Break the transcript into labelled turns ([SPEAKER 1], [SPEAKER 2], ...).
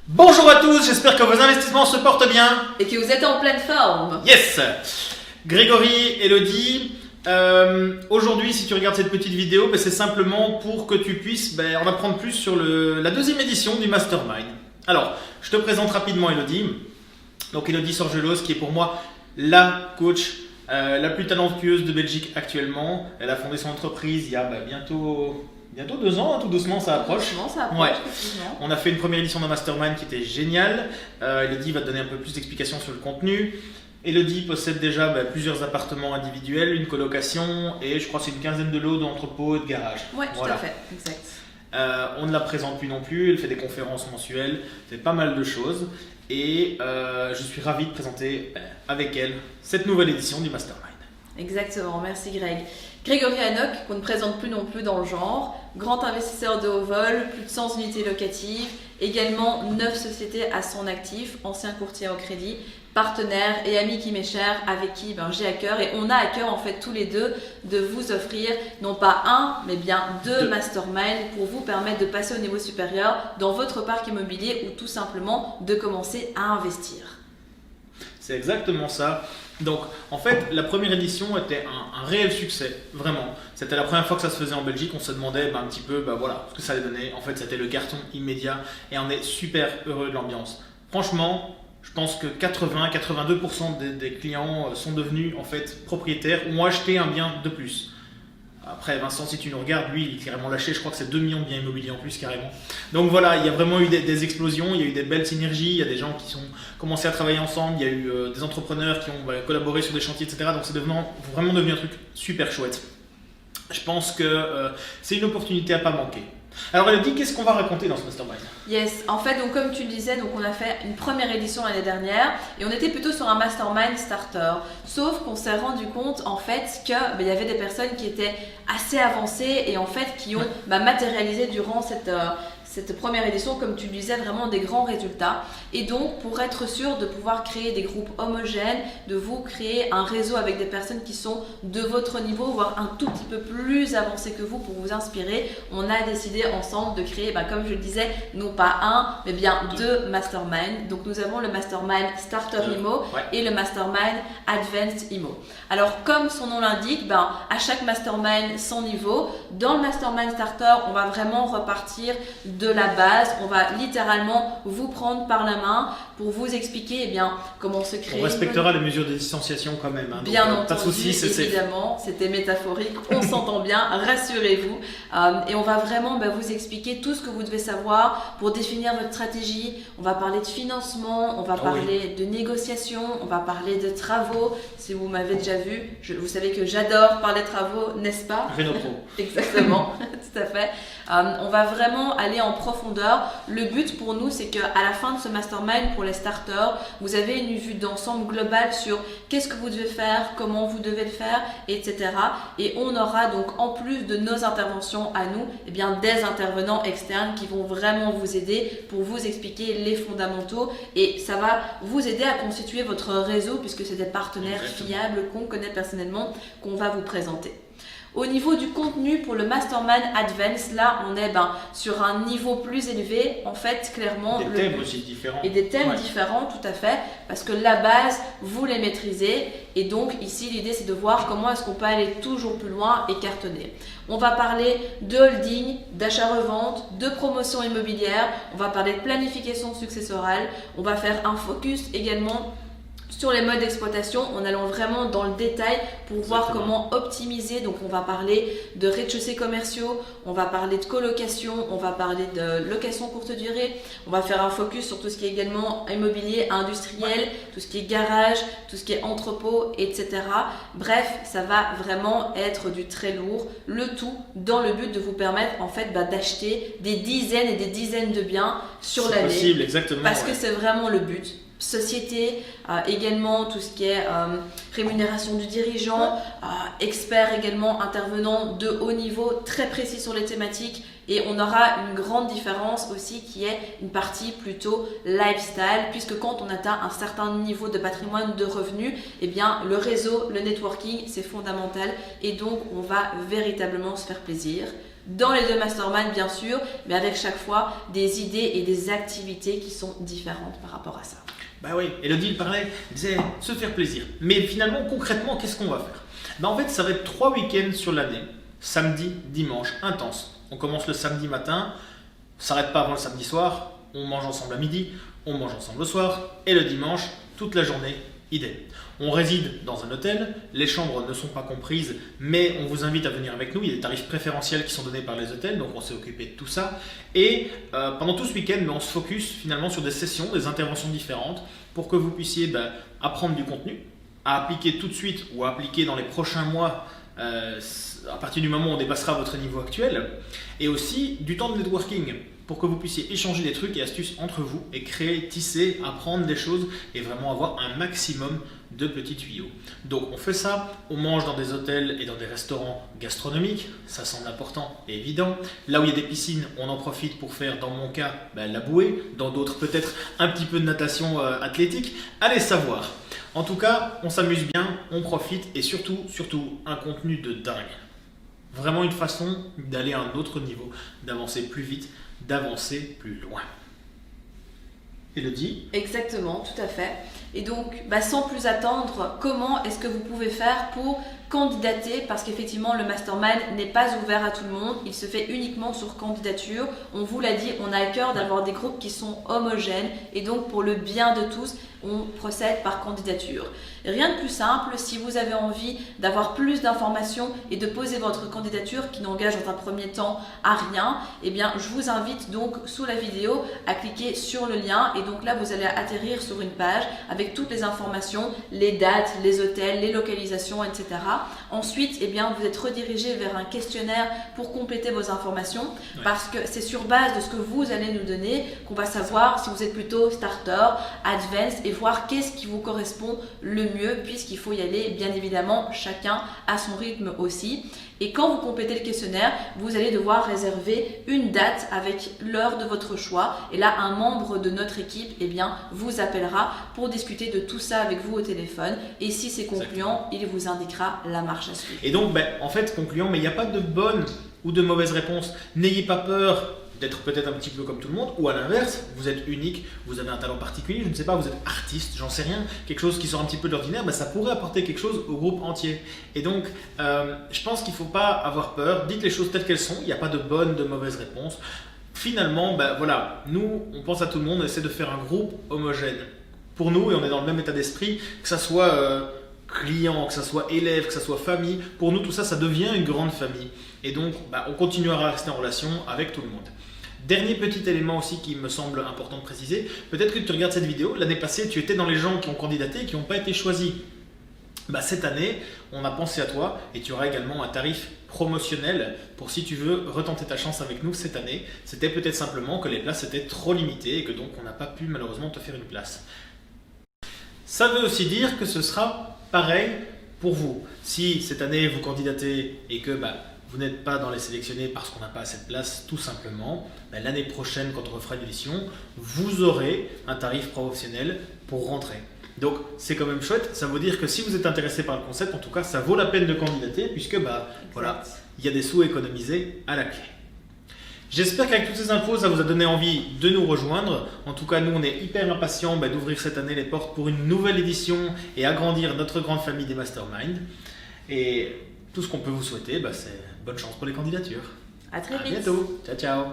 [SPEAKER 1] Bonjour à tous, j'espère que vos investissements se portent bien.
[SPEAKER 2] Et que vous êtes en pleine forme.
[SPEAKER 1] Yes. Grégory, Elodie, aujourd'hui si tu regardes cette petite vidéo, c'est simplement pour que tu puisses en apprendre plus sur la deuxième édition du Mastermind. Alors, je te présente rapidement Elodie. Donc Elodie Sorgelos qui est pour moi la coach la plus talentueuse de Belgique actuellement. Elle a fondé son entreprise il y a bientôt 2 ans, tout doucement ça approche.
[SPEAKER 2] Ouais.
[SPEAKER 1] On a fait une première édition de Mastermind qui était géniale. Elodie va te donner un peu plus d'explications sur le contenu. Elodie possède déjà plusieurs appartements individuels, une colocation et je crois que c'est une quinzaine de lots d'entrepôts et de garages.
[SPEAKER 2] Oui, tout à fait, exact.
[SPEAKER 1] On ne la présente plus non plus, elle fait des conférences mensuelles, fait pas mal de choses et je suis ravi de présenter avec elle cette nouvelle édition du Mastermind.
[SPEAKER 2] Exactement, merci Greg. Grégory Hannock, qu'on ne présente plus non plus dans le genre, grand investisseur de haut vol, plus de 100 unités locatives, également 9 sociétés à son actif, ancien courtier au crédit, partenaire et ami qui m'est cher, avec qui j'ai à cœur et on a à cœur en fait tous les deux de vous offrir non pas un mais bien deux masterminds pour vous permettre de passer au niveau supérieur dans votre parc immobilier ou tout simplement de commencer à investir.
[SPEAKER 1] C'est exactement ça. Donc, en fait, la première édition était un réel succès, vraiment. C'était la première fois que ça se faisait en Belgique. On se demandait un petit peu ce que ça allait donner. En fait, c'était le carton immédiat et on est super heureux de l'ambiance. Franchement, je pense que 80-82% des clients sont devenus en fait propriétaires ou ont acheté un bien de plus. Après, Vincent, si tu nous regardes, lui, il est carrément lâché. Je crois que c'est 2 millions de biens immobiliers en plus, carrément. Donc voilà, il y a vraiment eu des explosions, il y a eu des belles synergies, il y a des gens qui ont commencé à travailler ensemble, il y a eu des entrepreneurs qui ont collaboré sur des chantiers, etc. Donc c'est vraiment devenu un truc super chouette. Je pense que c'est une opportunité à pas manquer. Alors Elodie, qu'est-ce qu'on va raconter dans ce mastermind?
[SPEAKER 2] Yes, en fait, donc comme tu le disais, on a fait une première édition l'année dernière et on était plutôt sur un mastermind starter. Sauf qu'on s'est rendu compte en fait qu'il y avait des personnes qui étaient assez avancées et en fait qui ont matérialisé durant cette première édition, comme tu le disais, vraiment des grands résultats. Et donc, pour être sûr de pouvoir créer des groupes homogènes, de vous créer un réseau avec des personnes qui sont de votre niveau, voire un tout petit peu plus avancées que vous pour vous inspirer, on a décidé ensemble de créer, comme je le disais, non pas un, mais bien deux masterminds. Donc, nous avons le mastermind Starter Imo et le mastermind Advanced Imo. Alors, comme son nom l'indique, à chaque mastermind, son niveau. Dans le mastermind Starter, on va vraiment repartir de la base, on va littéralement vous prendre par la main pour vous expliquer comment se créer.
[SPEAKER 1] On respectera les mesures de distanciation quand même.
[SPEAKER 2] Bien entendu,
[SPEAKER 1] pas de soucis,
[SPEAKER 2] évidemment, c'était métaphorique, on s'entend bien, rassurez-vous. Et on va vraiment vous expliquer tout ce que vous devez savoir pour définir votre stratégie. On va parler de financement, on va parler de négociation, on va parler de travaux. Si vous m'avez déjà vu, vous savez que j'adore parler de travaux, n'est-ce pas?
[SPEAKER 1] Rénopro.
[SPEAKER 2] Exactement, tout à fait. On va vraiment aller en profondeur. Le but pour nous, c'est qu'à la fin de ce mastermind pour les starters, vous avez une vue d'ensemble globale sur qu'est-ce que vous devez faire, comment vous devez le faire, etc. Et on aura donc en plus de nos interventions à nous, des intervenants externes qui vont vraiment vous aider pour vous expliquer les fondamentaux et ça va vous aider à constituer votre réseau puisque c'est des partenaires fiables qu'on connaît personnellement qu'on va vous présenter. Au niveau du contenu pour le Mastermind Advance, là on est sur un niveau plus élevé, en fait clairement.
[SPEAKER 1] Des thèmes aussi différents.
[SPEAKER 2] Et des thèmes différents, tout à fait, parce que la base, vous les maîtrisez et donc ici l'idée c'est de voir comment est-ce qu'on peut aller toujours plus loin et cartonner. On va parler de holding, d'achat-revente, de promotion immobilière, on va parler de planification successorale, on va faire un focus également sur les modes d'exploitation en allant vraiment dans le détail pour voir comment optimiser. Donc on va parler de rez-de-chaussée commerciaux, on va parler de colocation, on va parler de location courte durée, on va faire un focus sur tout ce qui est également immobilier, industriel, tout ce qui est garage, tout ce qui est entrepôt, etc. Bref, ça va vraiment être du très lourd, le tout dans le but de vous permettre en fait d'acheter des dizaines et des dizaines de biens sur l'année.
[SPEAKER 1] C'est possible, exactement.
[SPEAKER 2] Parce que c'est vraiment le but. Société, également tout ce qui est rémunération du dirigeant, experts également intervenants de haut niveau, très précis sur les thématiques et on aura une grande différence aussi qui est une partie plutôt lifestyle puisque quand on atteint un certain niveau de patrimoine, de revenus, le réseau, le networking c'est fondamental et donc on va véritablement se faire plaisir. dans les 2 masterminds bien sûr, mais avec chaque fois des idées et des activités qui sont différentes par rapport à ça.
[SPEAKER 1] Bah oui, Elodie il parlait, il disait se faire plaisir. Mais finalement, concrètement, qu'est-ce qu'on va faire? Bah en fait, ça va être 3 week-ends sur l'année, samedi, dimanche, intense. On commence le samedi matin, on s'arrête pas avant le samedi soir, on mange ensemble à midi, on mange ensemble le soir, et le dimanche, toute la journée, idem. On réside dans un hôtel, les chambres ne sont pas comprises, mais on vous invite à venir avec nous. Il y a des tarifs préférentiels qui sont donnés par les hôtels, donc on s'est occupé de tout ça. Et pendant tout ce week-end, on se focus finalement sur des sessions, des interventions différentes pour que vous puissiez apprendre du contenu, à appliquer tout de suite ou à appliquer dans les prochains mois à partir du moment où on dépassera votre niveau actuel, et aussi du temps de networking pour que vous puissiez échanger des trucs et astuces entre vous et créer, tisser, apprendre des choses et vraiment avoir un maximum de petits tuyaux. Donc on fait ça, on mange dans des hôtels et dans des restaurants gastronomiques, ça semble important et évident. Là où il y a des piscines, on en profite pour faire, dans mon cas, la bouée, dans d'autres peut-être un petit peu de natation athlétique, allez savoir. En tout cas, on s'amuse bien, on profite et surtout un contenu de dingue. Vraiment une façon d'aller à un autre niveau, d'avancer plus vite, d'avancer plus loin. Elodie?
[SPEAKER 2] Exactement, tout à fait. Et donc, sans plus attendre, comment est-ce que vous pouvez faire pour candidater? Parce qu'effectivement, le mastermind n'est pas ouvert à tout le monde, il se fait uniquement sur candidature. On vous l'a dit, on a à cœur d'avoir des groupes qui sont homogènes et donc pour le bien de tous, on procède par candidature. Rien de plus simple, si vous avez envie d'avoir plus d'informations et de poser votre candidature qui n'engage dans un premier temps à rien, eh bien je vous invite donc sous la vidéo à cliquer sur le lien et donc là vous allez atterrir sur une page avec toutes les informations, les dates, les hôtels, les localisations, etc. Ensuite, eh bien, vous êtes redirigé vers un questionnaire pour compléter vos informations parce que c'est sur base de ce que vous allez nous donner qu'on va savoir si vous êtes plutôt starter, advanced et voir qu'est-ce qui vous correspond le mieux puisqu'il faut y aller bien évidemment chacun à son rythme aussi. Et quand vous complétez le questionnaire, vous allez devoir réserver une date avec l'heure de votre choix. Et là, un membre de notre équipe vous appellera pour discuter de tout ça avec vous au téléphone. Et si c'est concluant, il vous indiquera la marche à suivre.
[SPEAKER 1] Et donc, en fait, concluant, mais il n'y a pas de bonne ou de mauvaise réponse. N'ayez pas peur d'être peut-être un petit peu comme tout le monde, ou à l'inverse, vous êtes unique, vous avez un talent particulier, je ne sais pas, vous êtes artiste, j'en sais rien, quelque chose qui sort un petit peu de l'ordinaire, ça pourrait apporter quelque chose au groupe entier. Et donc, je pense qu'il ne faut pas avoir peur, dites les choses telles qu'elles sont, il n'y a pas de bonne, de mauvaise réponse. Finalement, voilà, nous, on pense à tout le monde, on essaie de faire un groupe homogène. Pour nous, et on est dans le même état d'esprit, que ça soit client, que ça soit élève, que ça soit famille, pour nous, tout ça, ça devient une grande famille. Et donc, on continuera à rester en relation avec tout le monde. Dernier petit élément aussi qui me semble important de préciser, peut-être que tu regardes cette vidéo, l'année passée tu étais dans les gens qui ont candidaté et qui n'ont pas été choisis. Cette année, on a pensé à toi et tu auras également un tarif promotionnel pour si tu veux retenter ta chance avec nous cette année. C'était peut-être simplement que les places étaient trop limitées et que donc on n'a pas pu malheureusement te faire une place. Ça veut aussi dire que ce sera pareil pour vous. Si cette année vous candidatez et que vous n'êtes pas dans les sélectionnés parce qu'on n'a pas assez de place, tout simplement, l'année prochaine, quand on refera l'édition, vous aurez un tarif promotionnel pour rentrer. Donc, c'est quand même chouette. Ça veut dire que si vous êtes intéressé par le concept, en tout cas, ça vaut la peine de candidater puisque, voilà, il y a des sous économisés à la clé. J'espère qu'avec toutes ces infos, ça vous a donné envie de nous rejoindre. En tout cas, nous, on est hyper impatients d'ouvrir cette année les portes pour une nouvelle édition et agrandir notre grande famille des masterminds. Et tout ce qu'on peut vous souhaiter, c'est bonne chance pour les candidatures.
[SPEAKER 2] À très vite.
[SPEAKER 1] À bientôt. Ciao, ciao.